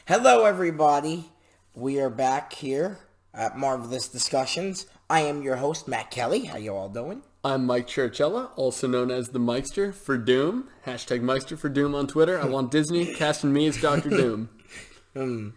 Hello, everybody. We are back here at Marvelous Discussions. I am your host, Matt Kelly. How you all doing? I'm Mike Churchella, also known as the Mikester for Doom. Hashtag Mikester for Doom on Twitter. I want Disney casting me as Dr. Doom.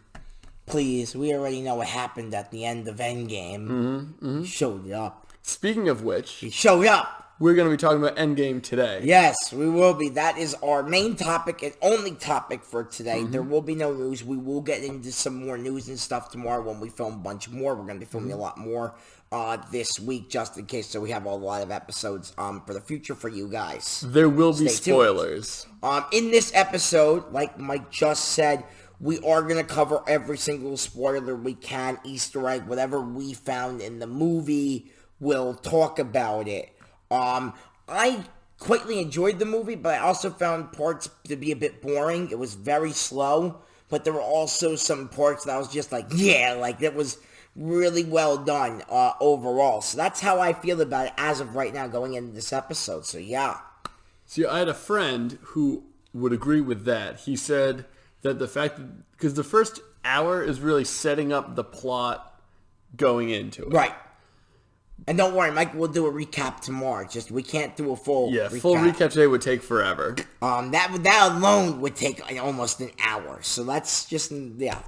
Please, we already know what happened at the end of Endgame. He showed up. Speaking of which, He showed up. we're going to be talking about Endgame today. Yes, we will be. That is our main topic and only topic for today. There will be no news. We will get into some more news and stuff tomorrow when we film a bunch more. We're going to be filming a lot more this week just in case, so we have a lot of episodes for the future for you guys. There will be Stay tuned. spoilers. In this episode, like Mike just said, we are going to cover every single spoiler we can, Easter egg, whatever we found in the movie, we'll talk about it. I greatly enjoyed the movie, but I also found parts to be a bit boring. It was very slow, but there were also some parts that I was just like, yeah, like that was really well done overall. So that's how I feel about it as of right now going into this episode. So yeah. See, I had a friend who would agree with that. He said that the fact that, because the first hour is really setting up the plot going into it. Right. And don't worry, Mike, we'll do a recap tomorrow. Just we can't do a full recap. Full recap today would take forever. That alone would take almost an hour. So that's just,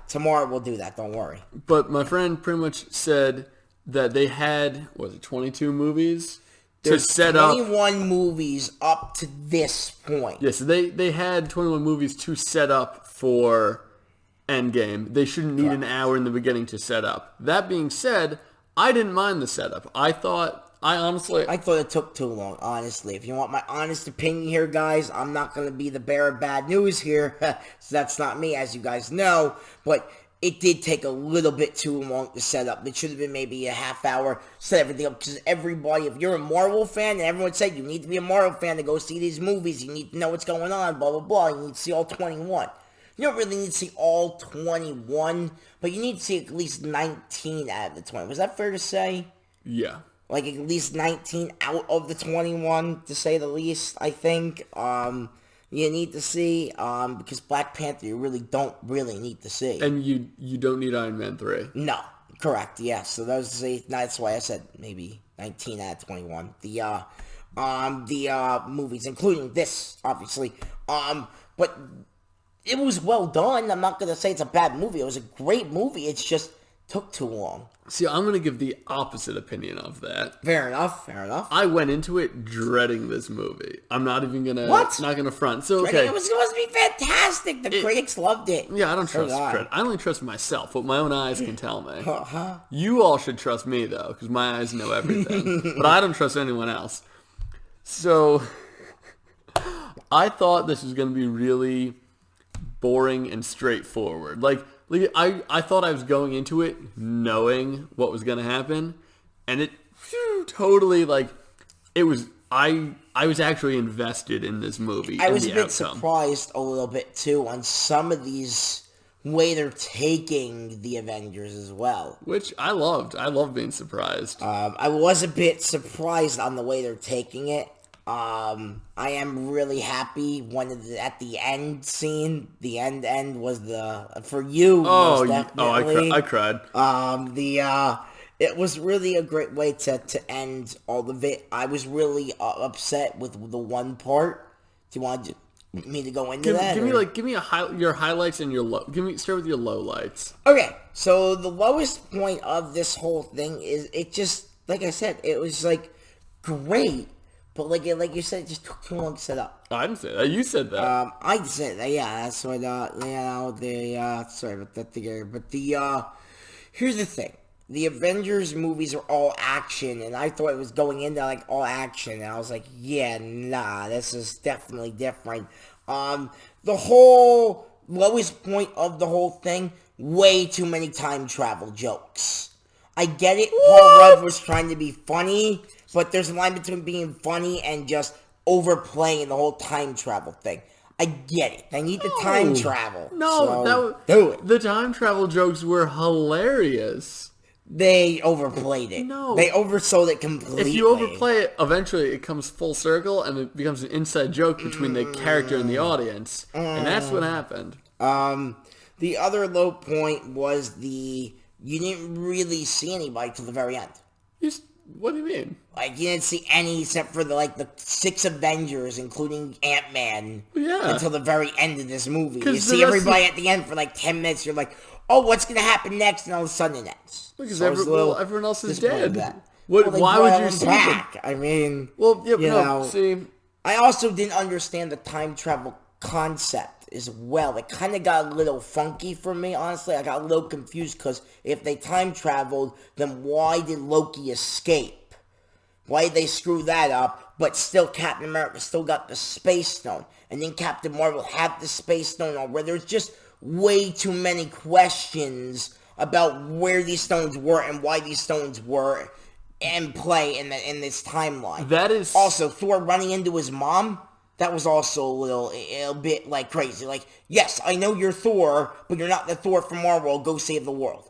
tomorrow we'll do that. Don't worry. But my friend pretty much said that they had, 22 movies There's to set up. 21 movies up to this point. Yeah, so they had 21 movies to set up for Endgame. They shouldn't need an hour in the beginning to set up. That being said, I didn't mind the setup. I thought it took too long, honestly. If you want my honest opinion here, guys, I'm not going to be the bearer of bad news here. So that's not me, as you guys know. But it did take a little bit too long to set up. It should have been maybe a half hour, set everything up. Because everybody, if you're a Marvel fan, and everyone said you need to be a Marvel fan to go see these movies, you need to know what's going on, blah, blah, blah. You need to see all 21. You don't really need to see all 21, but you need to see at least 19 out of the 20. Was that fair to say? Yeah. Like at least 19 out of the 21, to say the least, I think. You need to see, because Black Panther you really don't need to see. And you don't need Iron Man 3. No, correct, yeah. So that's why I said maybe 19 out of 21. The movies, including this, obviously. But it was well done. I'm not going to say it's a bad movie. It was a great movie. It's just took too long. See, I'm going to give the opposite opinion of that. Fair enough. I went into it dreading this movie. I'm not even going to... What? Not going to front. So, okay. It was supposed to be fantastic. The critics loved it. Yeah, I don't trust critics. I only trust myself. What my own eyes can tell me. You all should trust me, though, because my eyes know everything. But I don't trust anyone else. So, I thought this was going to be really boring and straightforward. Like I thought I was going into it knowing what was going to happen, and it totally, it was, I was actually invested in this movie. I was a bit surprised a little bit too on some of these way they're taking the Avengers as well, which I loved. I love being surprised. I was a bit surprised on the way they're taking it. I am really happy at the end scene. The end was for you. Oh, definitely. I cried. It was really a great way to end all of it. I was really upset with the one part. Do you want me to go into that? Give me your highlights and your low. Start with your lowlights. Okay, so the lowest point of this whole thing is it just, like I said, it was great. But like you said, it just took too long to set up. I didn't say that. You said that. I said that. Yeah, that's what. Sorry about that together. But here's the thing: the Avengers movies are all action, and I thought it was going into all action, and I was like, yeah, nah, this is definitely different. The whole lowest point of the whole thing: way too many time travel jokes. I get it. What? Paul Rudd was trying to be funny. But there's a line between being funny and just overplaying the whole time travel thing. I get it. They need the time travel. No, do it. The time travel jokes were hilarious. They overplayed it. No. They oversold it completely. If you overplay it, eventually it comes full circle and it becomes an inside joke between the character and the audience. And that's what happened. The other low point was you didn't really see anybody till the very end. What do you mean? Like, you didn't see any except for the 6 Avengers, including Ant-Man, Yeah. until the very end of this movie. You 'Cause the see rest everybody at the end for 10 minutes. You're like, oh, what's going to happen next? And all of a sudden it ends. Because So I was a little everyone else is disappointed with dead. that. What? Well, they Why brought would you him see back? them? I mean, Well, yeah, you no. know, See, I also didn't understand the time travel concept as well. It kind of got a little funky for me, honestly. I got a little confused because if they time traveled, then why did Loki escape? Why did they screw that up? But still, Captain America still got the Space Stone. And then Captain Marvel had the Space Stone already. There's just way too many questions about where these stones were and why these stones were in play in this timeline. that is Also, Thor running into his mom, that was also a bit crazy. Yes, I know you're Thor, but you're not the Thor from Marvel. Go save the world.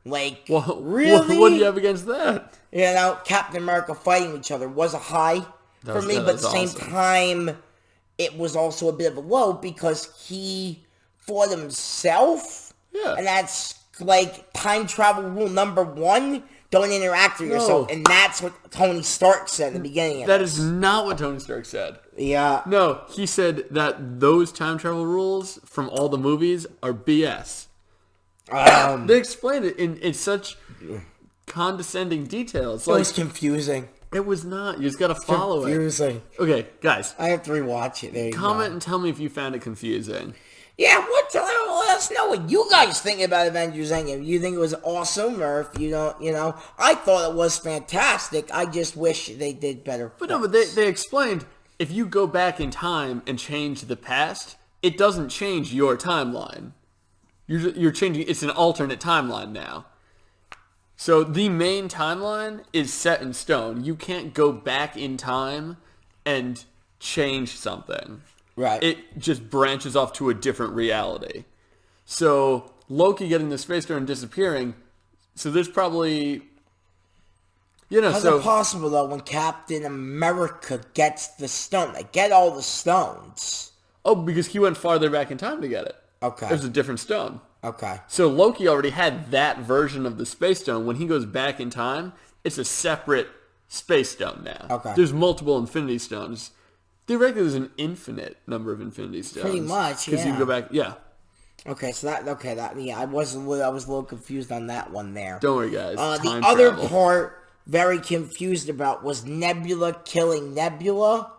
Well, Really? What do you have against that? Captain America fighting each other was a high for me, but at the same time, it was also a bit of a low because he fought himself. Yeah. And that's time travel rule number 1. Don't interact with yourself. And that's what Tony Stark said at the beginning of That is not what Tony Stark said. Yeah. No, he said that those time travel rules from all the movies are BS. They explained it in such condescending details. It was confusing. It was not. You just got to follow Confusing. it. Okay, guys. I have to rewatch it. There you Comment go. and tell me if you found it confusing. Yeah, let us know what you guys think about Avengers Endgame. You think it was awesome, or if you don't, I thought it was fantastic. I just wish they did better. But no, but they explained if you go back in time and change the past, it doesn't change your timeline. You're changing. It's an alternate timeline now. So the main timeline is set in stone. You can't go back in time and change something. Right. It just branches off to a different reality. So Loki getting the Space Stone and disappearing. So there's probably, How's it possible though when Captain America gets the stone? They get all the stones. Oh, because he went farther back in time to get it. Okay. There's a different stone. Okay. So Loki already had that version of the Space Stone. When he goes back in time, it's a separate Space Stone now. Okay. There's multiple Infinity Stones. Theoretically, there's an infinite number of Infinity Stones. Pretty much, Because you yeah. go back, yeah. Okay, so I was a little confused on that one there. Don't worry, guys. The Time other travel. part, very confused about, was Nebula killing Nebula.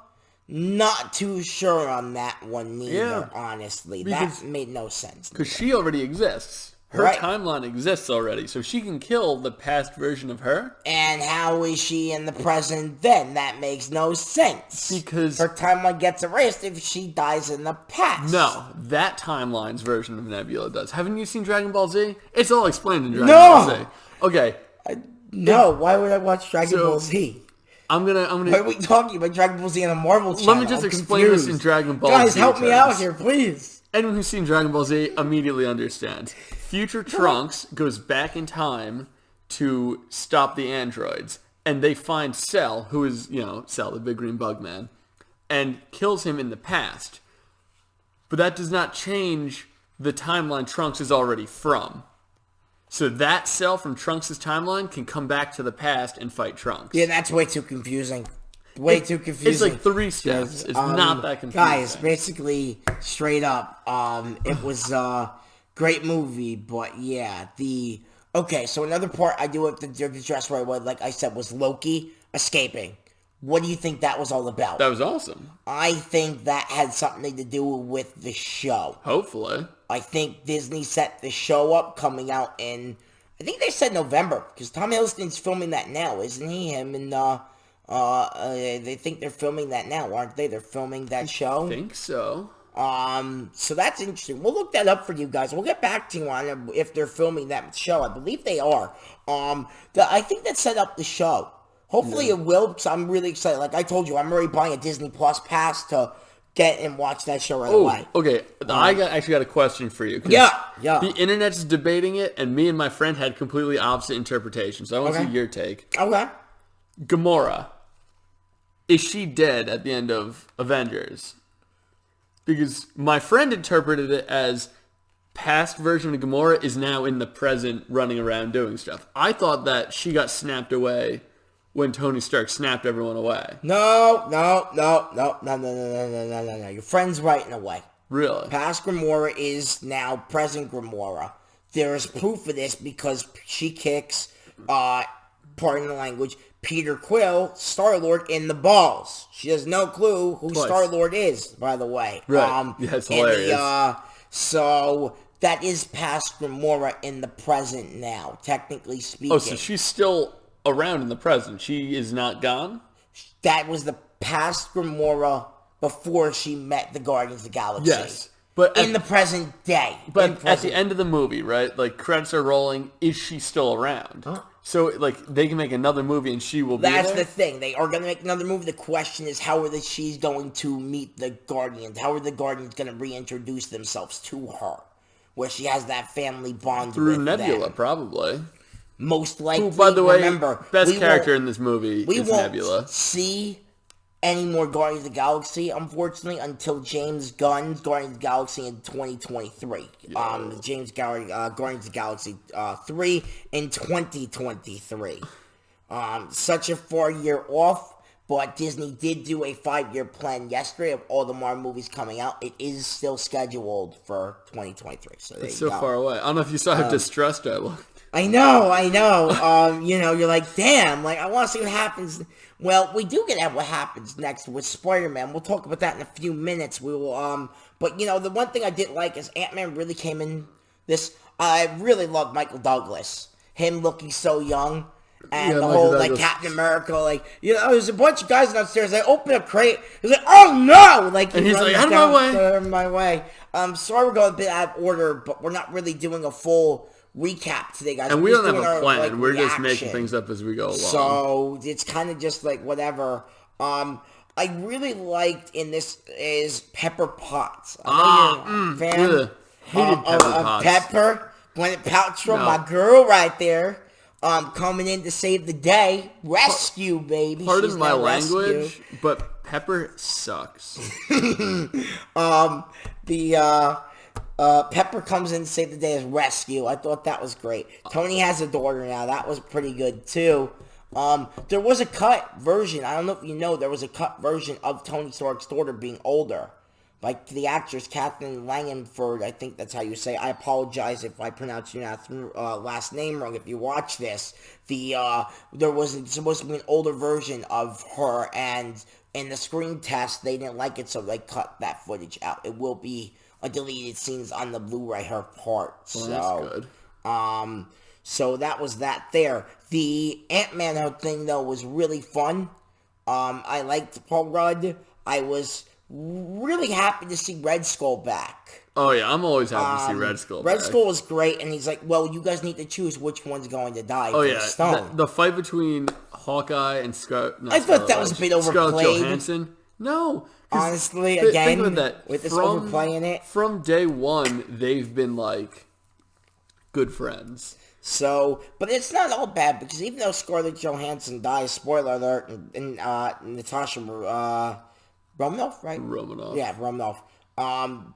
Not too sure on that one neither, Yeah, honestly. because- That made no sense. Because she already exists. Her Right. timeline exists already, so she can kill the past version of her. And how is she in the present then? That makes no sense. Because- her timeline gets erased if she dies in the past. No, that timeline's version of Nebula does. Haven't you seen Dragon Ball Z? It's all explained in Dragon No! Ball Z. Okay, No, why would I watch Dragon So- Ball Z? I'm Why are gonna. we talking about Dragon Ball Z on the Marvel channel? Let me just I'm explain this in confused. Dragon Ball Guys, Z help me terms. out here, please. Anyone who's seen Dragon Ball Z immediately understands. Future Trunks goes back in time to stop the androids, and they find Cell, who is, Cell, the big green bug man, and kills him in the past. But that does not change the timeline Trunks is already from. So that Cell from Trunks' timeline can come back to the past and fight Trunks. Yeah, that's way too confusing. Way too confusing. It's like 3 steps. It's not that confusing. Guys, basically, straight up, it was a great movie, but yeah, okay, so another part I do have to address right away, like I said, was Loki escaping. What do you think that was all about? That was awesome. I think that had something to do with the show. Hopefully. I think Disney set the show up coming out in, I think they said November, because Tom Hiddleston's filming that now, isn't he? Him and, they think they're filming that now, aren't they? They're filming that show. I think so. So that's interesting. We'll look that up for you guys. We'll get back to you on if they're filming that show. I believe they are. I think that set up the show. Hopefully it will, because I'm really excited. Like I told you, I'm already buying a Disney Plus pass to get and watch that show right away. Okay. I actually got a question for you. 'Cause Yeah. The internet's debating it, and me and my friend had completely opposite interpretations. So I want to see your take. Okay. Gamora. Is she dead at the end of Avengers? Because my friend interpreted it as past version of Gamora is now in the present running around doing stuff. I thought that she got snapped away when Tony Stark snapped everyone away. No. Your friend's right in a way. Really? Past Gamora is now present Gamora. There is proof of this because she kicks, pardon the language, Peter Quill, Star-Lord, in the balls. She has no clue who Star-Lord is, by the way. Right. Yeah, it's hilarious. So that is past Gamora in the present now, technically speaking. Oh, so she's still around in the present. She is not gone? That was the past Gamora before she met the Guardians of the Galaxy. Yes. But in the present day. But at the end of the movie, right? Like, credits are rolling. Is she still around? Huh? So, like, they can make another movie and she will be there? That's the thing. They are going to make another movie. The question is, how are she's going to meet the Guardians? How are the Guardians going to reintroduce themselves to her? Where she has that family bond through with Nebula, them. probably. Most likely. Who, by the way, remember, best character in this movie is Nebula. We won't see any more Guardians of the Galaxy, unfortunately, until James Gunn's Guardians of the Galaxy in 2023. Guardians of the Galaxy 3 in 2023. Such a 4-year off, but Disney did do a 5-year plan yesterday of all the Marvel movies coming out. It is still scheduled for 2023. So it's so far away. I don't know if you saw how distressed I looked. I know. You're like, damn, like, I want to see what happens. Well, we do get at what happens next with Spider-Man. We'll talk about that in a few minutes. We will, but, the one thing I didn't like is Ant-Man really came in this. I really loved Michael Douglas. Him looking so young. And the whole, like, Captain America, there's a bunch of guys downstairs. They open a crate. He's like, oh, no! Like, and he's like, out of my way. Sorry we're going a bit out of order, but we're not really doing a full recap today, guys. And we don't have a plan. We're just making things up as we go along. So it's kind of just like whatever. I really liked in this is Pepper Potts. I know you're a fan hated Pepper Potts. Pepper, Gwyneth Paltrow, my girl right there. Coming in to save the day. Rescue, baby. Pardon my language, but Pepper sucks. Pepper comes in to save the day as rescue. I thought that was great. Tony has a daughter now. That was pretty good, too. There was a cut version. I don't know if you know. There was a cut version of Tony Stark's daughter being older. Like the actress Kathleen Langenford. I think that's how you say it. I apologize if I pronounce your last name wrong. If you watch this. There was supposed to be an older version of her. And in the screen test, they didn't like it. So they cut that footage out. It will be deleted scenes on the Blu-ray her part. Well, that's good. So that was that there. The Ant-Man thing though was really fun. I liked Paul Rudd. I was really happy to see Red Skull back. Oh yeah, I'm always happy to see Red Skull back. Red Skull was great, and he's like, well, you guys need to choose which one's going to die. Oh yeah, the fight between Hawkeye and I thought that was a bit overplayed. Scarlett Johansson. No. Honestly, again, think that. With this overplaying it. From day one, they've been, like, good friends. So, but it's not all bad, because even though Scarlett Johansson dies, spoiler alert, and Natasha Romanoff, right? Romanoff. Yeah, Romanoff.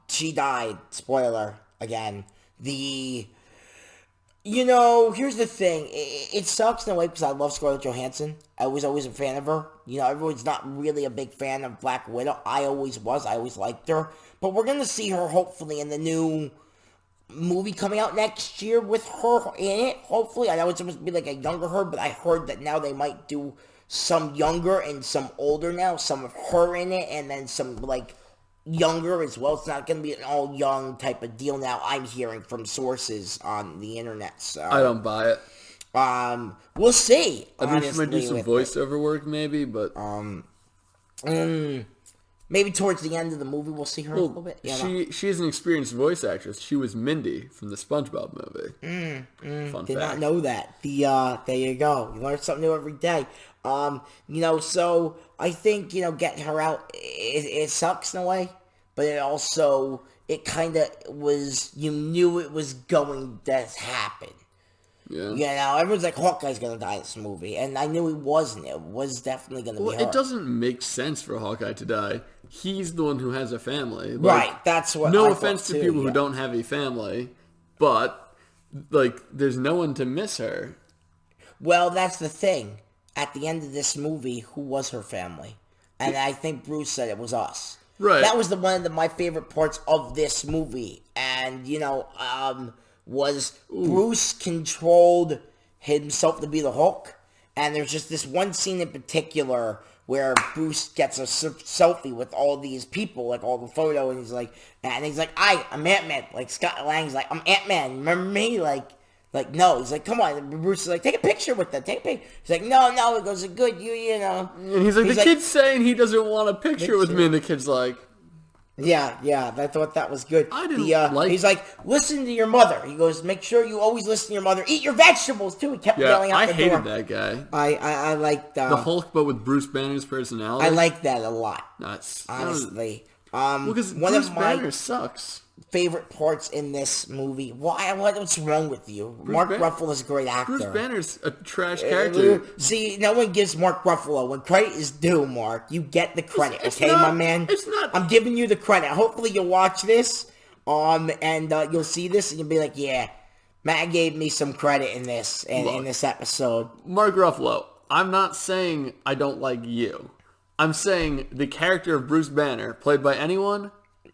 She died, spoiler, again. Here's the thing. It sucks in a way because I love Scarlett Johansson. I was always a fan of her. Everyone's not really a big fan of Black Widow. I always was. I always liked her. But we're going to see her, hopefully, in the new movie coming out next year with her in it, hopefully. I know it's supposed to be like a younger her, but I heard that now they might do some younger and some older now. Some of her in it, and then some, like, younger as well. It's not going to be an all young type of deal now. I'm hearing from sources on the internet. So I don't buy it. We'll see. I think she might do some voiceover work, maybe, but maybe towards the end of the movie we'll see her a little bit. She is an experienced voice actress. She was Mindy from the SpongeBob movie. Fun did fact. not know that. There you go. You learn something new every day. So I think, getting her out, it sucks in a way, but it kind of was, you knew it was going to happen. Yeah. Everyone's like, Hawkeye's going to die in this movie, and I knew he wasn't. It was definitely going to be her. It doesn't make sense for Hawkeye to die. he's the one who has a family. Right, that's what no I offense thought to too, people who yeah. don't have a family, but, like, there's no one to miss her. Well, that's the thing. At the end of this movie, who was her family? And I think Bruce said it was us. Right. That was my favorite parts of this movie. And, was Bruce controlled himself to be the Hulk. And there's just this one scene in particular where Bruce gets a selfie with all these people, like all the photo, and he's like, I'm Ant-Man. Like, Scott Lang's like, I'm Ant-Man. Remember me? Like, no. He's like, come on. And Bruce is like, take a picture with them. Take a picture. He's like, no. He goes, good, you know. And he's like, the kid's saying he doesn't want a picture with me. And the kid's like... Yeah. I thought that was good. I didn't He's like, listen to your mother. He goes, make sure you always listen to your mother. Eat your vegetables, too. He kept yelling out the door. I hated that guy. I liked... the Hulk, but with Bruce Banner's personality. I like that a lot. Nuts. Honestly. Because one Bruce of my Banner sucks. favorite parts in this movie. What's wrong with you? Mark Ruffalo's a great actor. Bruce Banner's a trash character. See, no one gives Mark Ruffalo when credit is due. Mark, you get the credit, it's okay, not, my man. It's not. I'm giving you the credit. Hopefully, you'll watch this, and you'll see this, and you'll be like, yeah, Matt gave me some credit in this in this episode. Mark Ruffalo. I'm not saying I don't like you. I'm saying the character of Bruce Banner, played by anyone,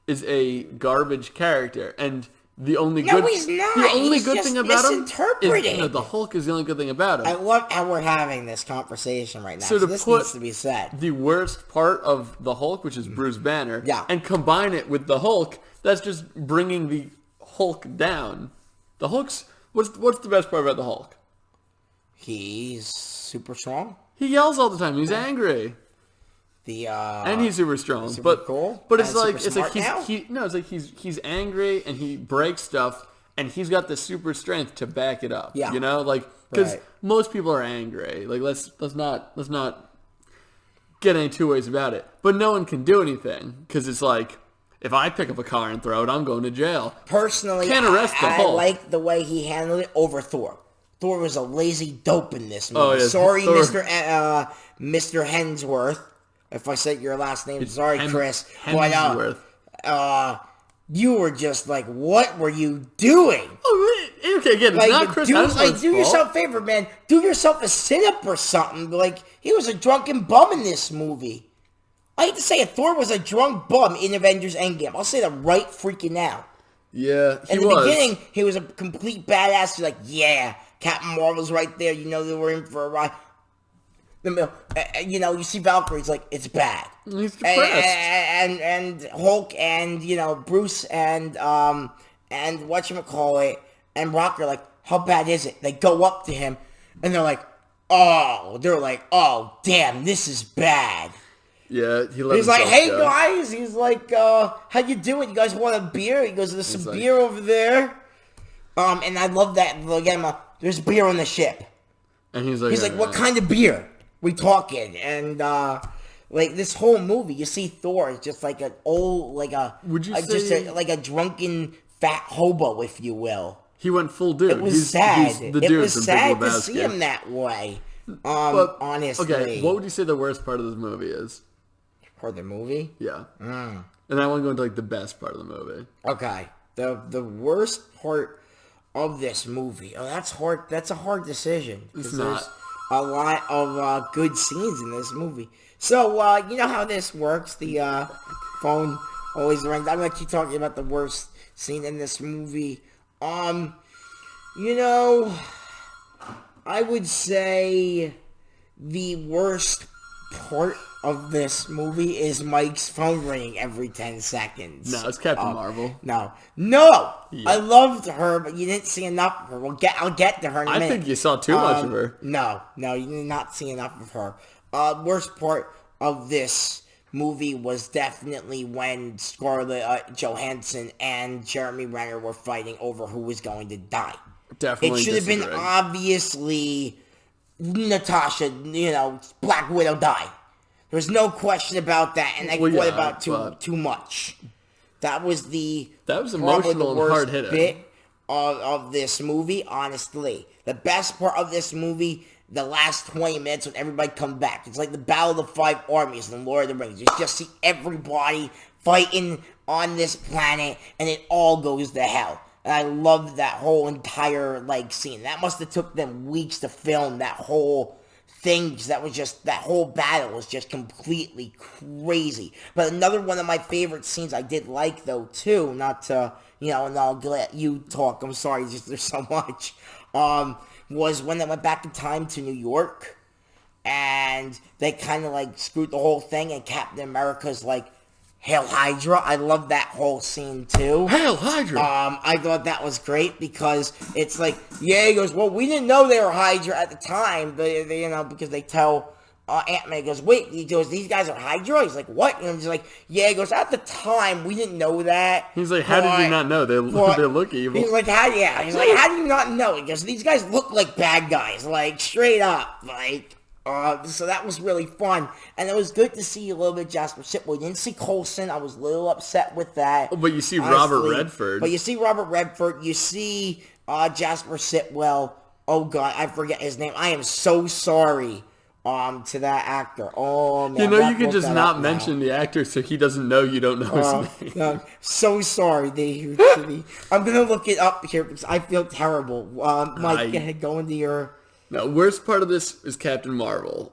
is a garbage character, and the only he's not. The only He's good just thing about him misinterpreted. is the Hulk is the only good thing about him. I love how we're having this conversation right now. So this needs to be said. The worst part of the Hulk, which is Bruce Banner, yeah. and combine it with the Hulk, that's just bringing the Hulk down. The Hulk's what's the best part about the Hulk? He's super strong. He yells all the time. He's angry. And he's super strong, super but cool. But it's like he's angry and he breaks stuff, and he's got the super strength to back it up. Yeah, you know, like because most people are angry. Like let's not get any two ways about it. But no one can do anything because it's like if I pick up a car and throw it, I'm going to jail. Personally, can't arrest the Hulk. I like the way he handled it over Thor. Thor was a lazy dope in this movie. Oh, yeah. Sorry, Thor. Mr. Hemsworth. If I said your last name, sorry, Chris. Hemsworth. But you were just like, what were you doing? Oh, okay, again, it's not Chris Hemsworth's fault. Do yourself a favor, man. Do yourself a sit-up or something. Like, he was a drunken bum in this movie. I hate to say it, Thor was a drunk bum in Avengers Endgame. I'll say that right freaking now. Yeah, he was. In the beginning, he was a complete badass. He's like, yeah, Captain Marvel's right there. You know they were in for a ride. You see Valkyrie, it's like, it's bad. He's depressed. And Hulk and, Bruce and whatchamacallit and Rock are like, how bad is it? They go up to him and they're like, oh, damn, this is bad. Yeah, he's like, hey, guys. He's like, how you doing? You guys want a beer? He goes, there's some beer over there. And I love that. Again, there's beer on the ship. And he's like, what kind of beer we talking? And this whole movie, you see Thor is just like an old, like a drunken fat hobo, if you will. He went full dude. It was sad. It was sad to see him that way. But, honestly. Okay, what would you say the worst part of this movie is? Part of the movie? Yeah. And I want to go into the best part of the movie. Okay. The worst part of this movie. Oh, that's hard. That's a hard decision. It's not. There's a lot of good scenes in this movie. So, you know how this works. The phone always rings. I'm going to keep talking about the worst scene in this movie. I would say the worst part of this movie is Mike's phone ringing every 10 seconds. No, it's Captain Marvel. No. Yeah. I loved her, but you didn't see enough of her. I'll get to her in a minute. I think you saw too much of her. No, you did not see enough of her. Worst part of this movie was definitely when Scarlett Johansson and Jeremy Renner were fighting over who was going to die. Definitely It should have been obviously Natasha, Black Widow die. There's no question about that, and I thought about too much. That was emotional and hard hitting bit of this movie. Honestly, the best part of this movie the last 20 minutes when everybody comes back. It's like the Battle of the Five Armies in Lord of the Rings. You just see everybody fighting on this planet, and it all goes to hell. And I loved that whole entire scene. That must have took them weeks to film that whole thing. That whole battle was just completely crazy. But another one of my favorite scenes I did like though too, not to and I'll let you talk. I'm sorry, just there's so much. Was when they went back in time to New York, and they kind of screwed the whole thing, and Captain America's Hail Hydra. I love that whole scene too. Hail Hydra! I thought that was great because it's he goes, well, we didn't know they were Hydra at the time, but because they tell Ant-Man, goes, wait, he goes, these guys are Hydra? He's like, what? And he's like, yeah, he goes, at the time, we didn't know that. He's like, how did you not know? They look evil. He's like, how do you not know? He goes, these guys look like bad guys, straight up, so that was really fun, and it was good to see a little bit of Jasper Sitwell. You didn't see Coulson. I was a little upset with that. But you see honestly. Robert Redford. But you see Robert Redford. You see Jasper Sitwell. Oh God, I forget his name. I am so sorry to that actor. Oh man, you can just not mention the actor so he doesn't know you don't know his name. No, so sorry. I'm gonna look it up here because I feel terrible. Mike, go into your. No, worst part of this is Captain Marvel.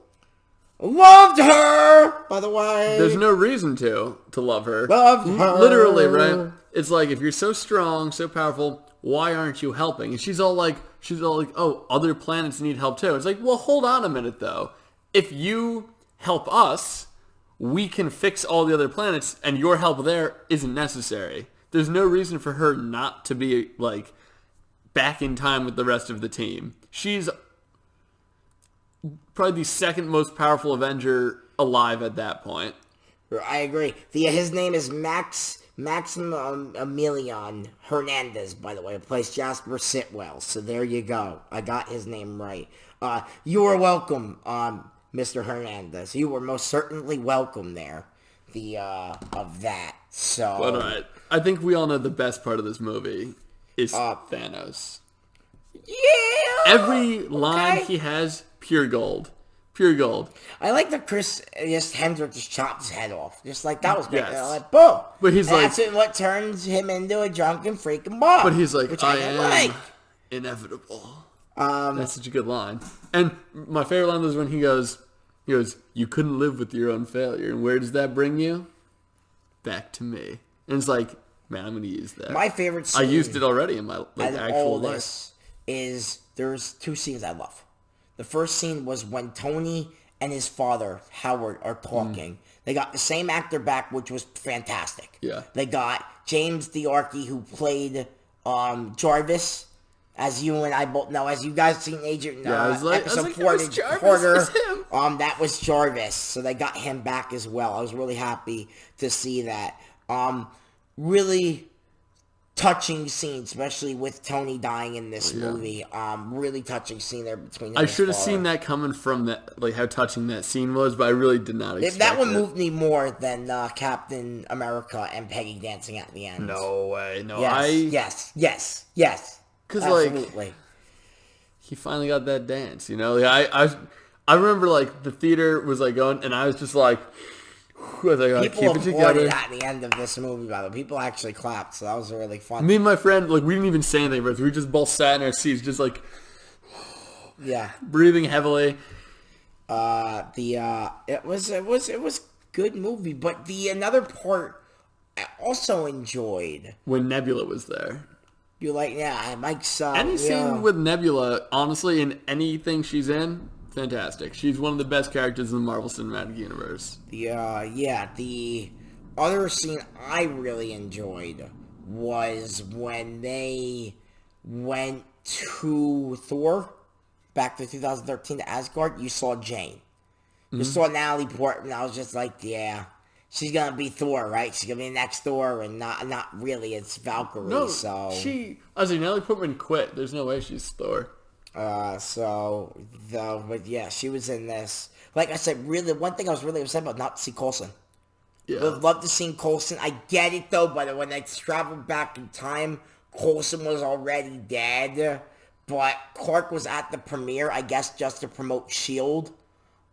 Loved her, by the way. There's no reason to love her. Loved her. Literally, right? It's if you're so strong, so powerful, why aren't you helping? And she's all like, oh, other planets need help too. It's well, hold on a minute though. If you help us, we can fix all the other planets, and your help there isn't necessary. There's no reason for her not to be back in time with the rest of the team. She's probably the second most powerful Avenger alive at that point. I agree. His name is Maximilian Hernandez, by the way. It plays Jasper Sitwell. So there you go. I got his name right. You are welcome, Mr. Hernandez. You were most certainly welcome there. Of that. So. But all right. I think we all know the best part of this movie is Thanos. Yeah. Every line he has, pure gold. Pure gold. I like that Chris Hemsworth just chopped his head off. That was great. Yes. Boom. But he's that's what turns him into a drunken freaking bomb. But he's which I am inevitable. That's such a good line. And my favorite line was when he goes, you couldn't live with your own failure. And where does that bring you? Back to me. And it's man, I'm going to use that. My favorite scene. I used it already in my actual life. There's two scenes I love. The first scene was when Tony and his father, Howard, are talking. They got the same actor back, which was fantastic. Yeah. They got James D'Arcy, who played Jarvis, as you and I both know. As you guys seen Agent episode 40, that was Jarvis. So they got him back as well. I was really happy to see that. Really touching scene, especially with Tony dying in this movie. Really touching scene there between him. I should have seen that coming from that, how touching that scene was, but I really did not expect that one moved me more than Captain America and Peggy dancing at the end. No way, no. Yes. Because absolutely, he finally got that dance. I remember the theater was going, and I was just people applauded at the end of this movie, by the way. People actually clapped, so that was really fun. Me and my friend, we didn't even say anything, but we just both sat in our seats, just breathing heavily. It was good movie, but another part I also enjoyed when Nebula was there. You're Mike's any scene with Nebula, honestly, in anything she's in. Fantastic. She's one of the best characters in the Marvel Cinematic Universe. The other scene I really enjoyed was when they went to Thor, back to 2013 to Asgard. You saw Jane. You saw Natalie Portman. I was just she's going to be Thor, right? She's going to be the next Thor, and not really. It's Valkyrie, No, so... Natalie Portman quit. There's no way she's Thor. But yeah, she was in this. Like I said, really, one thing I was really upset about, not to see Coulson. Yeah. Would love to see Coulson. I get it, though, but when they traveled back in time, Coulson was already dead. but Clark was at the premiere, I guess, just to promote S.H.I.E.L.D.,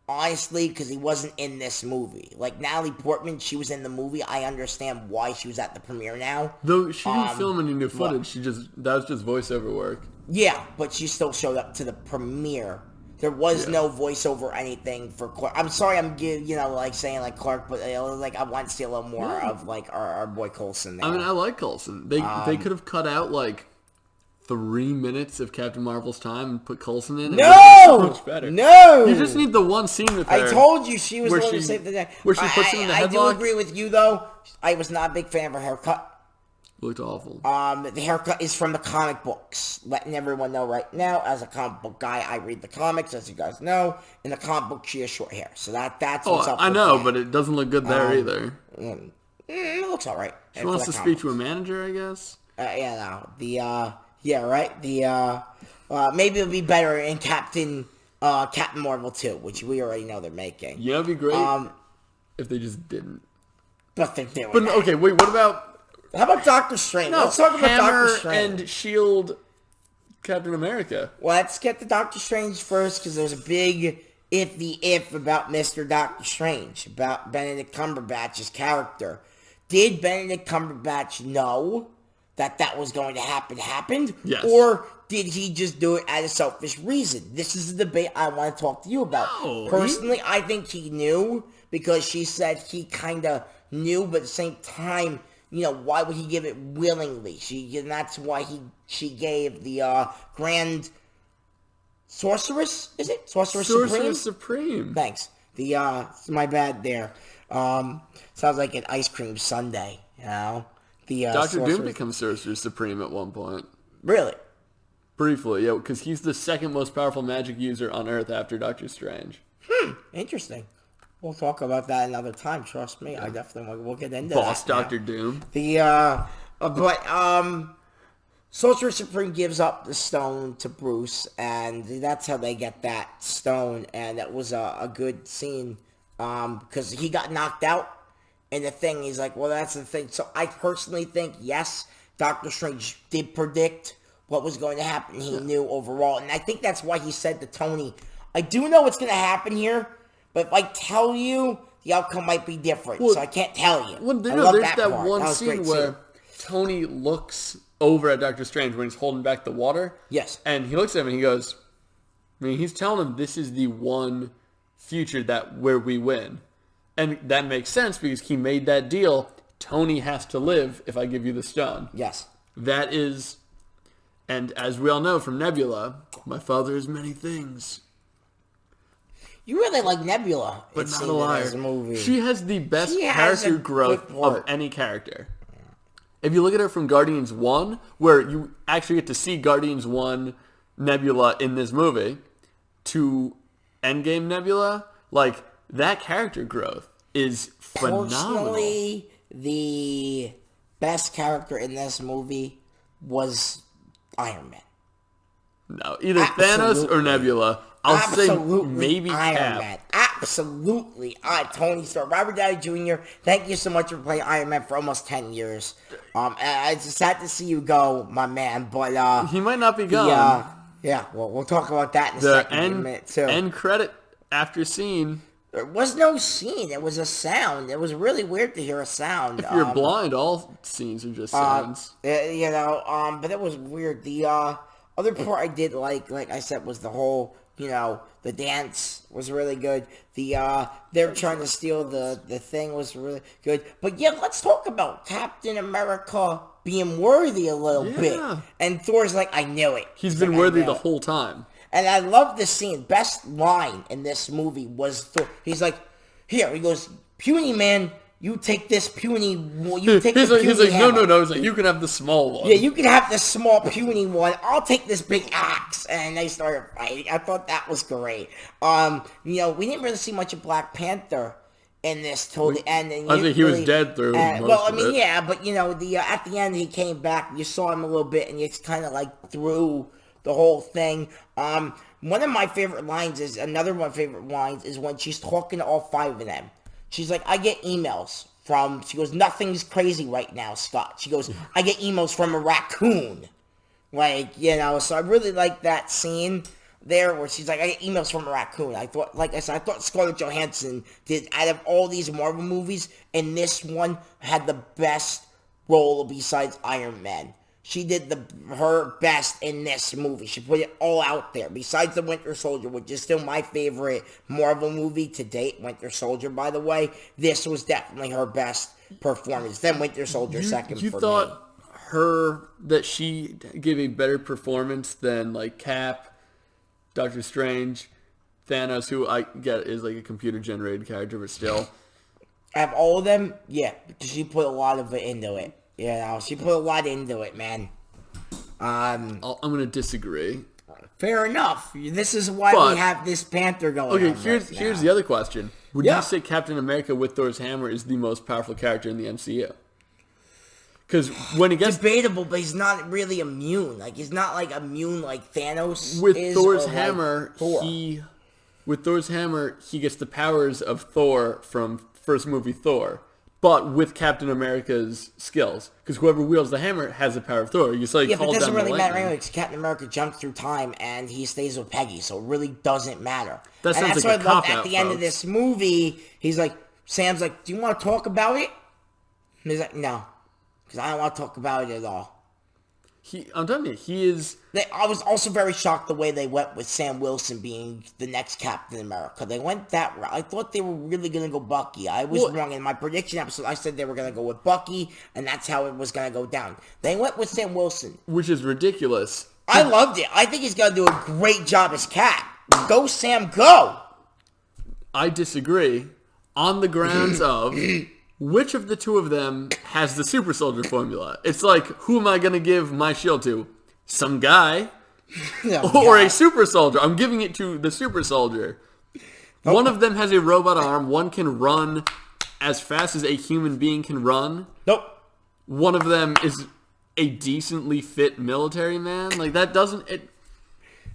honestly, because he wasn't in this movie. Like, Natalie Portman, she was in the movie. I understand why she was at the premiere now. Though she didn't film any new footage. That was just voiceover work. Yeah, but she still showed up to the premiere. There was no voiceover or anything for Clark. I'm sorry I'm saying like Clark, but like I want to see a little more of like our boy Coulson there. I mean, I like Coulson. They could have cut out like 3 minutes of Captain Marvel's time and put Coulson in. No! So much better. No! You just need the one scene with her. I told you she was the one to save the day. Where she puts him in the headlock. I do agree with you, though. I was not a big fan of her haircut. Looked awful. The haircut is from the comic books. Letting everyone know right now, as a comic book guy, I read the comics, as you guys know. In the comic book, she has short hair. So that's what's up. I know, but it doesn't look good there either. It looks all right. She wants to speak to a manager, I guess. Maybe it'll be better in Captain Marvel 2, which we already know they're making. Yeah, it'd be great if they just didn't. But they're doing But okay, wait, what about... How about Doctor Strange? Let's talk about Hammer Doctor Strange. and S.H.I.E.L.D. Captain America. Well, let's get to Doctor Strange first, because there's a big if about Mr. Doctor Strange, about Benedict Cumberbatch's character. Did Benedict Cumberbatch know that was going to happen? Yes. Or did he just do it out of selfish reason? This is the debate I want to talk to you about. No, Personally, I think he knew, because she said he kind of knew, but at the same time, why would he give it willingly? And that's why she gave the Grand Sorceress, is it? Sorceress Supreme. Thanks. My bad there. Sounds like an ice cream sundae, Doctor Doom becomes Sorcerer Supreme at one point. Really? Briefly, yeah, because he's the second most powerful magic user on Earth after Doctor Strange. Interesting. We'll talk about that another time. Trust me, I definitely we'll get into Boss that. Doctor Doom. Sorcerer Supreme gives up the stone to Bruce, and that's how they get that stone. And that was a good scene, because he got knocked out. And the thing, he's like, well, that's the thing. So I personally think, yes, Doctor Strange did predict what was going to happen. He knew overall. And I think that's why he said to Tony, I do know what's going to happen here, but if I tell you, the outcome might be different. So I can't tell you. Well, there's that one scene where Tony looks over at Doctor Strange when he's holding back the water. Yes. And he looks at him and he goes, he's telling him this is the one future where we win. And that makes sense because he made that deal. Tony has to live if I give you the stone. Yes. That is, and as we all know from Nebula, my father is many things. You really like Nebula, but not a liar. Movie. She has the best character growth of any character. If you look at her from Guardians 1, where you actually get to see Guardians 1 Nebula in this movie, to Endgame Nebula, like, that character growth is phenomenal. Personally, the best character in this movie was Iron Man. No, either Thanos or Nebula. I'll say maybe Iron Cap. Man. Absolutely. Tony Stark. Robert Downey Jr., thank you so much for playing Iron Man for almost 10 years. It's sad to see you go, my man, but... he might not be gone. Yeah, well, we'll talk about that in a second. In a minute, too. End credit after scene. There was no scene. It was a sound. It was really weird to hear a sound. If you're blind, all scenes are just sounds. But it was weird. The other part I did like I said, was the whole, the dance was really good. They're trying to steal the thing was really good. But yeah, let's talk about Captain America being worthy a little bit. And Thor's like, I knew it. He's been worthy the whole time. And I love this scene. Best line in this movie was Thor. He's like, here, he goes, puny man, you take this puny, he's like, no. He's like, you can have the small one. Yeah, you can have the small puny one. I'll take this big axe. And they started fighting. I thought that was great. We didn't really see much of Black Panther in this till the end. And I think he was dead through most of it. Yeah, but at the end he came back. You saw him a little bit, and it's kind of like through the whole thing. One of my favorite lines is when she's talking to all 5 of them. She's like, I get emails she goes, nothing's crazy right now, Scott. She goes, I get emails from a raccoon. Like, so I really like that scene there where she's like, I get emails from a raccoon. I thought, like I said, I thought Scarlett Johansson did, out of all these Marvel movies, and this one had the best role besides Iron Man. She did her best in this movie. She put it all out there. Besides the Winter Soldier, which is still my favorite Marvel movie to date, Winter Soldier, by the way, this was definitely her best performance. Then Winter Soldier second for me. You thought that she gave a better performance than like Cap, Doctor Strange, Thanos, who I get is like a computer-generated character, but still. Out of all of them, yeah, because she put a lot of it into it. She put a lot into it, man. I'm going to disagree. Fair enough. This is why we have this Panther going on. Okay, here's the other question. Would you say Captain America with Thor's hammer is the most powerful character in the MCU? Because when he gets... Debatable, but he's not really immune. Like, he's not, like, immune like Thanos with is. Thor's hammer, like Thor. With Thor's hammer, he gets the powers of Thor from first movie Thor. But with Captain America's skills. Because whoever wields the hammer has the power of Thor. You saw he but it down doesn't really the matter anyway, because Captain America jumps through time and he stays with Peggy, so it really doesn't matter. That sounds that's like a why I love cop-out, at the end of this movie, he's like, Sam's like, do you want to talk about it? And he's like, no. Because I don't want to talk about it at all. I'm telling you, he is... I was also very shocked the way they went with Sam Wilson being the next Captain America. They went that route. I thought they were really going to go Bucky. I was wrong. In my prediction episode, I said they were going to go with Bucky, and that's how it was going to go down. They went with Sam Wilson. Which is ridiculous. I loved it. I think he's going to do a great job as Cap. Go, Sam, go! I disagree. On the grounds of... Which of the two of them has the super soldier formula? It's like, who am I going to give my shield to? Some guy or a super soldier. I'm giving it to the super soldier. Okay. One of them has a robot arm. One can run as fast as a human being can run. Nope. One of them is a decently fit military man. Like, that doesn't...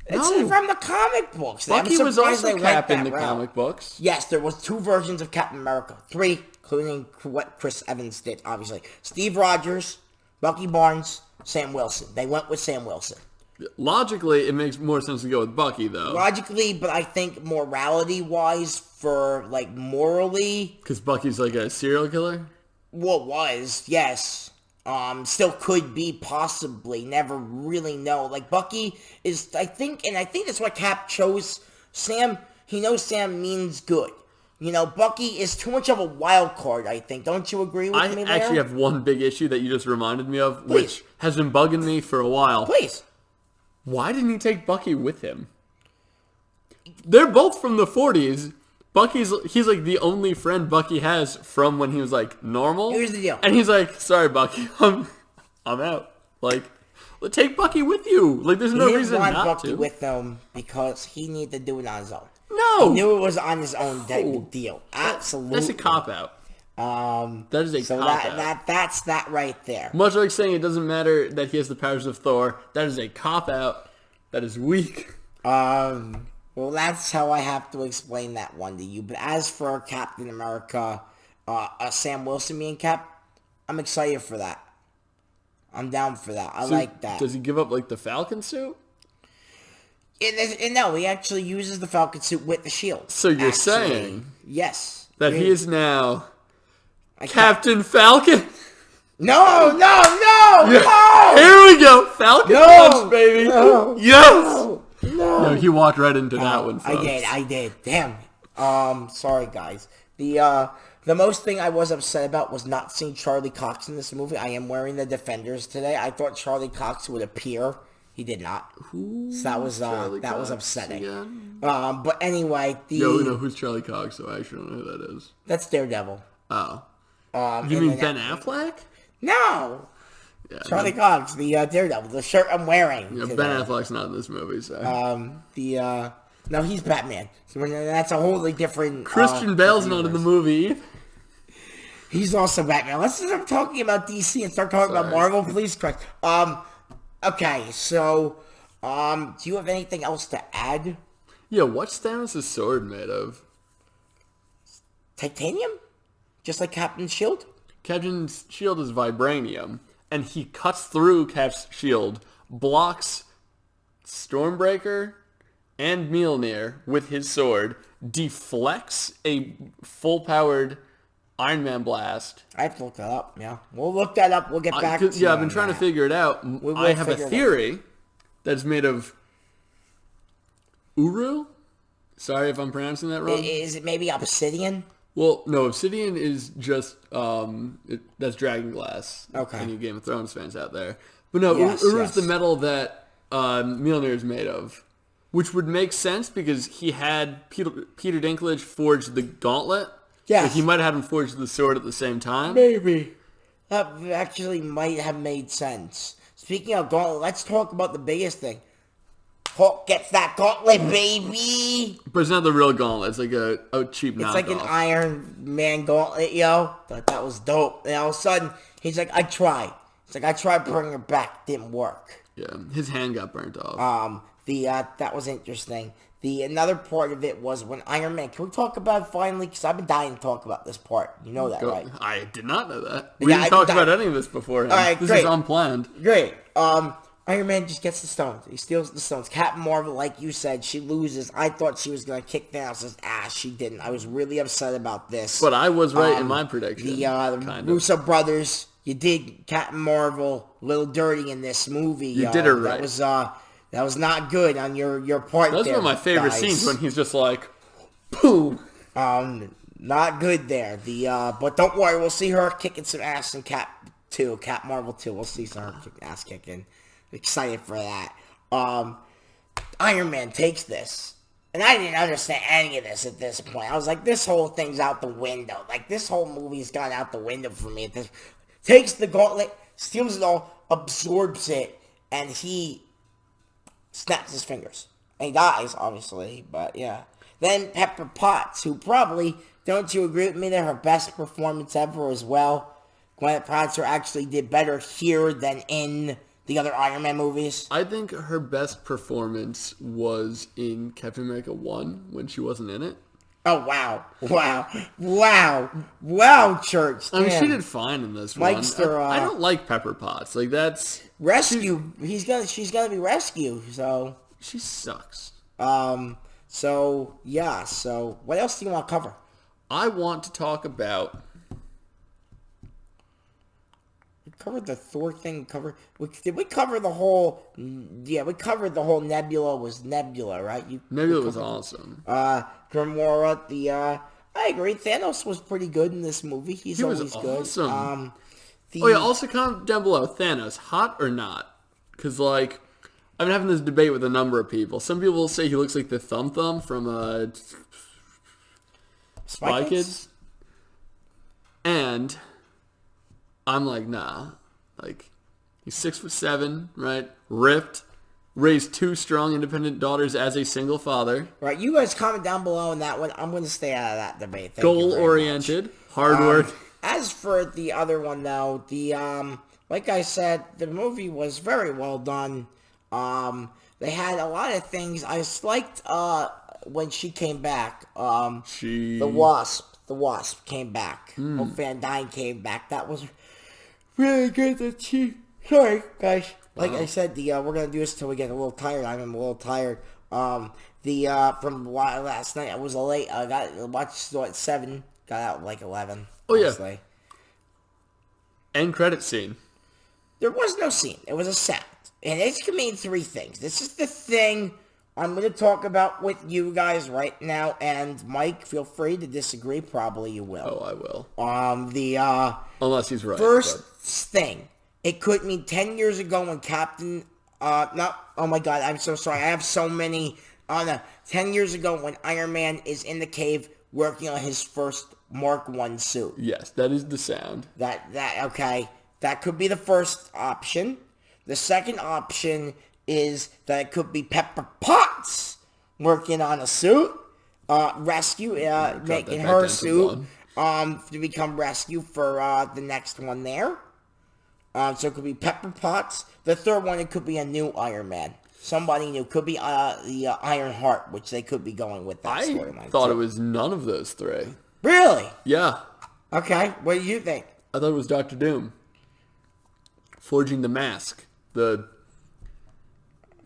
It's from the comic books. Bucky was also Cap in the comic books. Yes, there was 2 versions of Captain America. 3, including what Chris Evans did, obviously. Steve Rogers, Bucky Barnes, Sam Wilson. They went with Sam Wilson. Logically, it makes more sense to go with Bucky, though. Logically, but I think morality-wise, for, like, morally... Because Bucky's like a serial killer? Well, was, yes. Still could be, possibly. Never really know. Like, Bucky is, I think that's why Cap chose Sam. He knows Sam means good. Bucky is too much of a wild card, I think. Don't you agree with me there? I actually have one big issue that you just reminded me of, Please. Which has been bugging me for a while. Please. Why didn't he take Bucky with him? They're both from the 40s. He's like the only friend Bucky has from when he was like normal. Here's the deal. And he's like, sorry, Bucky, I'm out. Like, take Bucky with you. Like, there's no reason not to. He didn't want Bucky with him because he needed to do it on his own. No. He knew it was on his own deal. Absolutely. That's a cop-out. That is a cop-out. That's that right there. Much like saying it doesn't matter that he has the powers of Thor, that is a cop-out. That is weak. Well, that's how I have to explain that one to you. But as for Captain America, Sam Wilson being Cap, I'm excited for that. I'm down for that. I like that. Does he give up, like, the Falcon suit? No, he actually uses the Falcon suit with the shield. So you're saying... Yes. That he is now... Captain Falcon? No! Yeah. No! Here we go! Falcon punch, baby! No, yes! No, he walked right into that one, folks. I did. Damn. Sorry, guys. The most thing I was upset about was not seeing Charlie Cox in this movie. I am wearing the Defenders today. I thought Charlie Cox would appear. He did not. So that was upsetting. Again? But anyway, Yo, who's Charlie Cox? So I actually don't know who that is. That's Daredevil. Oh. You mean Ben Affleck? No. Yeah, Charlie Cox, the Daredevil, the shirt I'm wearing. Yeah, Ben Affleck's not in this movie, so. No, he's Batman. So that's a wholly different. Christian Bale's not in the movie. He's also Batman. Let's start talking about DC and start talking about Marvel, please. Correct. Okay, so, do you have anything else to add? Yeah, what's Thanos' sword made of? Titanium? Just like Captain's shield? Captain's shield is vibranium, and he cuts through Cap's shield blocks Stormbreaker and Mjolnir with his sword, deflects a full-powered Iron Man blast. I have to look that up, yeah. We'll look that up. We'll get back to you. Yeah, I've been trying to figure it out. I have a theory that's made of Uru? Sorry if I'm pronouncing that wrong. Is it maybe obsidian? Well, no, obsidian is just, that's dragon glass. Okay. Any Game of Thrones fans out there. But no, Yes, Uru yes. is the metal that Mjolnir is made of. Which would make sense because he had Peter Dinklage forge the gauntlet. Yes. So he might have had him forge the sword at the same time. Maybe. That actually might have made sense. Speaking of gauntlet, let's talk about the biggest thing. Hulk gets that gauntlet, baby! But it's not the real gauntlet. It's like a cheap knockoff. It's like an Iron Man gauntlet, yo. Thought that was dope. And all of a sudden, he's like, I tried. He's like, I tried bringing her back. Didn't work. Yeah, his hand got burnt off. That was interesting. Another part of it was when Iron Man. Can we talk about it finally? Because I've been dying to talk about this part. You know that, right? I did not know that. We didn't talk about any of this beforehand. All right, this great. is unplanned. Great. Iron Man just gets the stones. He steals the stones. Captain Marvel, like you said, she loses. I thought she was going to kick Thanos' ass. She didn't. I was really upset about this. But I was right in my prediction. The Russo brothers, you did Captain Marvel a little dirty in this movie. You did her right. That was not good on your part. That's there, one of my favorite guys. scenes when he's just like, boom. Not good there. But don't worry, we'll see her kicking some ass in Cap Marvel 2. We'll see her ass kicking. Excited for that. Iron Man takes this. And I didn't understand any of this at this point. I was like, this whole thing's out the window. Like, this whole movie's gone out the window for me at this. Takes the gauntlet, steals it all, absorbs it, and he snaps his fingers. And he dies, obviously, but yeah. Then Pepper Potts, who probably, don't you agree with me, that her best performance ever as well. Gwyneth Paltrow actually did better here than in the other Iron Man movies. I think her best performance was in Captain America 1 when she wasn't in it. Oh, wow, Church. I mean, she did fine in this one. I don't like Pepper Potts. Like, that's... Rescue. She's gonna be rescued, so... She sucks. So, yeah, so... What else do you want to cover? I want to talk about... We covered the Thor thing. Did we cover the whole... Yeah, we covered the whole Nebula was Nebula, right? Nebula was awesome. Gamora, I agree. Thanos was pretty good in this movie. He always was good. Awesome. Also comment down below. Thanos, hot or not? Because, like, I've been having this debate with a number of people. Some people will say he looks like the Thumb from Spy Kids. And I'm like, nah. Like, he's 6'7", right? Ripped. Raised 2 strong, independent daughters as a single father. Right, you guys comment down below on that one. I'm going to stay out of that debate. Goal-oriented, hard work. As for the other one, though, like I said, the movie was very well done. They had a lot of things. I liked when she came back. The Wasp came back. Hope Van Dyne came back. That was really good that she... Sorry, guys. Like I said, we're gonna do this till we get a little tired. I'm a little tired. From last night, I was late. I watched at 7. Got out like 11. Oh honestly. yeah. End credit scene. There was no scene. It was a sound, and it can mean 3 things. This is the thing I'm gonna talk about with you guys right now. And Mike, feel free to disagree. Probably you will. Oh, I will. Unless he's right. First thing. It could mean 10 years ago when Captain... oh my god, I'm so sorry. I have so many... 10 years ago when Iron Man is in the cave working on his first Mark I suit. Yes, that is the sound. Okay. That could be the first option. The second option is that it could be Pepper Potts working on a suit. Making her suit to become rescue for the next one there. So it could be Pepper Potts. The third one, it could be a new Iron Man. Somebody new. Could be the Iron Heart, which they could be going with that storyline. I thought it was none of those 3. Really? Yeah. Okay. What do you think? I thought it was Dr. Doom. Forging the mask.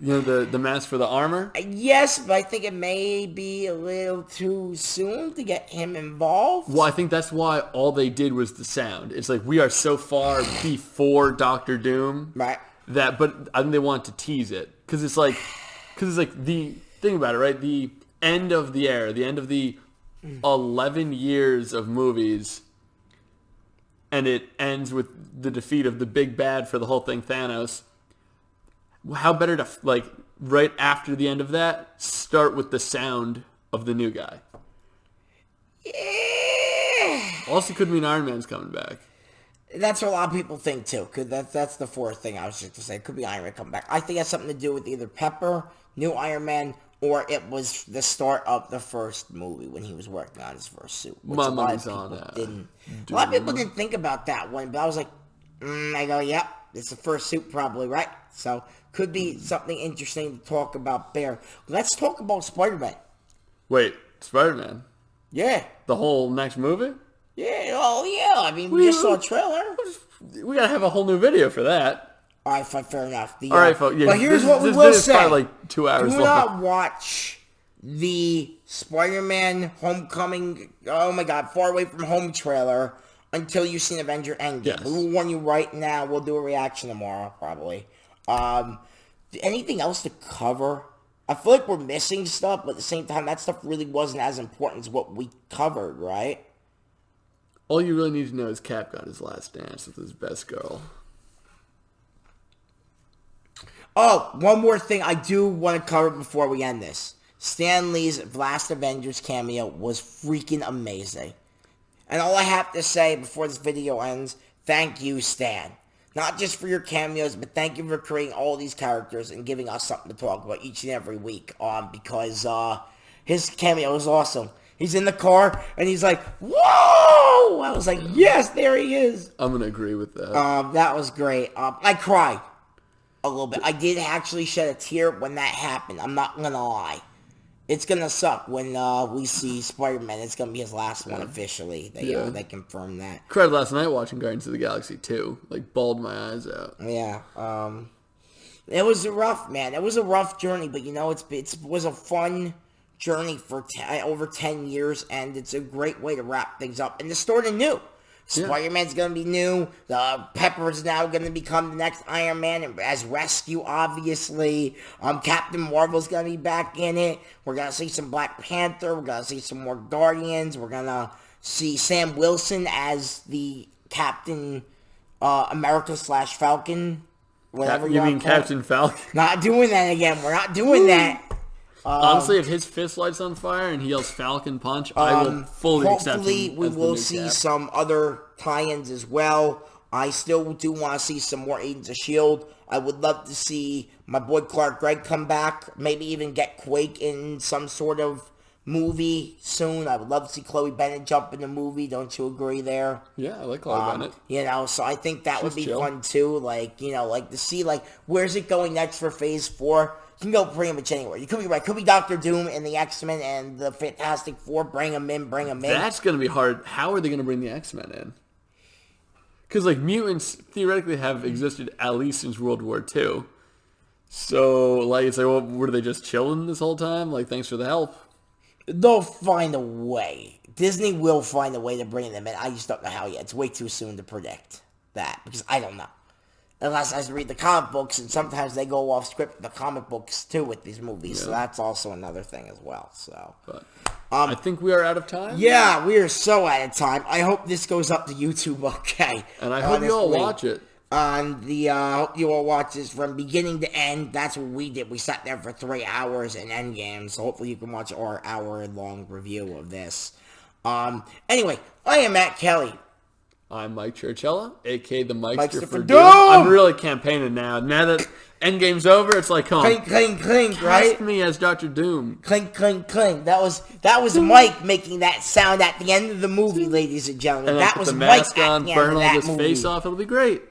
You know, the mask for the armor? Yes, but I think it may be a little too soon to get him involved. Well, I think that's why all they did was the sound. It's like we are so far before Doctor Doom, Right. But I think they want to tease it because it's like the thing about it, right? The end of the era, the end of the 11 years of movies, and it ends with the defeat of the big bad for the whole thing, Thanos. How better to, like, right after the end of that, start with the sound of the new guy. Yeah. Also could mean Iron Man's coming back. That's what a lot of people think, too. That's the fourth thing I was just to say. It could be Iron Man coming back. I think it has something to do with either Pepper, new Iron Man, or it was the start of the first movie when he was working on his first suit. My money's on that. A lot of people didn't think about that one, but I was like, I go, yep, it's the first suit probably, right? So, could be something interesting to talk about there. Let's talk about Spider-Man. Wait, Spider-Man? Yeah. The whole next movie? Yeah, oh yeah, I mean, we just saw a trailer. We gotta have a whole new video for that. All right, fine, fair enough. All right, folks. Yeah, but here's what we this will video's say. probably like 2 hours Do long. not watch the Spider-Man Homecoming, oh my god, Far Away From Home trailer until you've seen Avengers Endgame. Yes. We will warn you right now. We'll do a reaction tomorrow, probably. Anything else to cover? I feel like we're missing stuff, but at the same time, that stuff really wasn't as important as what we covered, right? All you really need to know is Cap got his last dance with his best girl. Oh, one more thing I do want to cover before we end this. Stan Lee's last Avengers cameo was freaking amazing. And all I have to say before this video ends, thank you, Stan. Not just for your cameos, but thank you for creating all these characters and giving us something to talk about each and every week. Because his cameo was awesome. He's in the car, and he's like, whoa! I was like, yes, there he is. I'm going to agree with that. That was great. I cried a little bit. I did actually shed a tear when that happened. I'm not going to lie. It's going to suck when we see Spider-Man. It's going to be his last one officially. They confirmed that. Cried last night watching Guardians of the Galaxy 2. Like, bawled my eyes out. Yeah. It was rough, man. It was a rough journey, but it was a fun journey for over 10 years, and it's a great way to wrap things up and to start anew. Yeah. Spider-Man's going to be new. Pepper's now going to become the next Iron Man as Rescue, obviously. Captain Marvel's going to be back in it. We're going to see some Black Panther. We're going to see some more Guardians. We're going to see Sam Wilson as the Captain America / Falcon. Whatever you mean Captain Falcon? Not doing that again. We're not doing that. Honestly, if his fist lights on fire and he yells Falcon Punch, I will fully accept him. Hopefully, we will see some other tie-ins as well. I still do want to see some more Agents of S.H.I.E.L.D. I would love to see my boy Clark Gregg come back. Maybe even get Quake in some sort of movie soon. I would love to see Chloe Bennett jump in the movie. Don't you agree there? Yeah, I like Chloe Bennett. So I think that would be chill. fun too. Like to see where's it going next for Phase 4. You can go pretty much anywhere. You could be right. Could be Doctor Doom and the X-Men and the Fantastic Four. Bring them in. That's going to be hard. How are they going to bring the X-Men in? Because, mutants theoretically have existed at least since World War II. So, it's well, were they just chilling this whole time? Thanks for the help. They'll find a way. Disney will find a way to bring them in. I just don't know how yet. It's way too soon to predict that because I don't know. Unless I read the comic books, and sometimes they go off script the comic books too with these movies, so that's also another thing as well. So, but I think we are out of time. Yeah, we are so out of time. I hope this goes up to YouTube, okay? And I hope you all watch it. Hope you all watch this from beginning to end. That's what we did. We sat there for 3 hours in Endgame, so hopefully you can watch our hour-long review of this. Anyway, I am Matt Kelly. I'm Mike Churchella, a.k.a. the Mikester for Doom. I'm really campaigning now. Now that Endgame's over, it's like, come on. Clink, clink, clink, right? Cast me as Dr. Doom. Clink, clink, clink. That was Mike making that sound at the end of the movie, ladies and gentlemen. And that put was the Mike mask at on, the end burn of all that his movie. face off. It'll be great.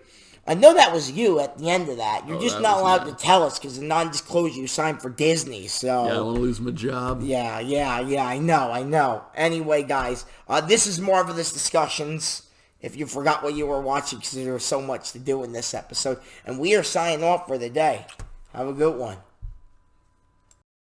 I know that was you at the end of that. You're just that not was allowed me. to tell us because the non-disclosure you signed for Disney. So Yeah, I don't want to lose my job. Yeah, I know. Anyway, guys, this is Marvelous Discussions. If you forgot what you were watching because there was so much to do in this episode. And we are signing off for the day. Have a good one.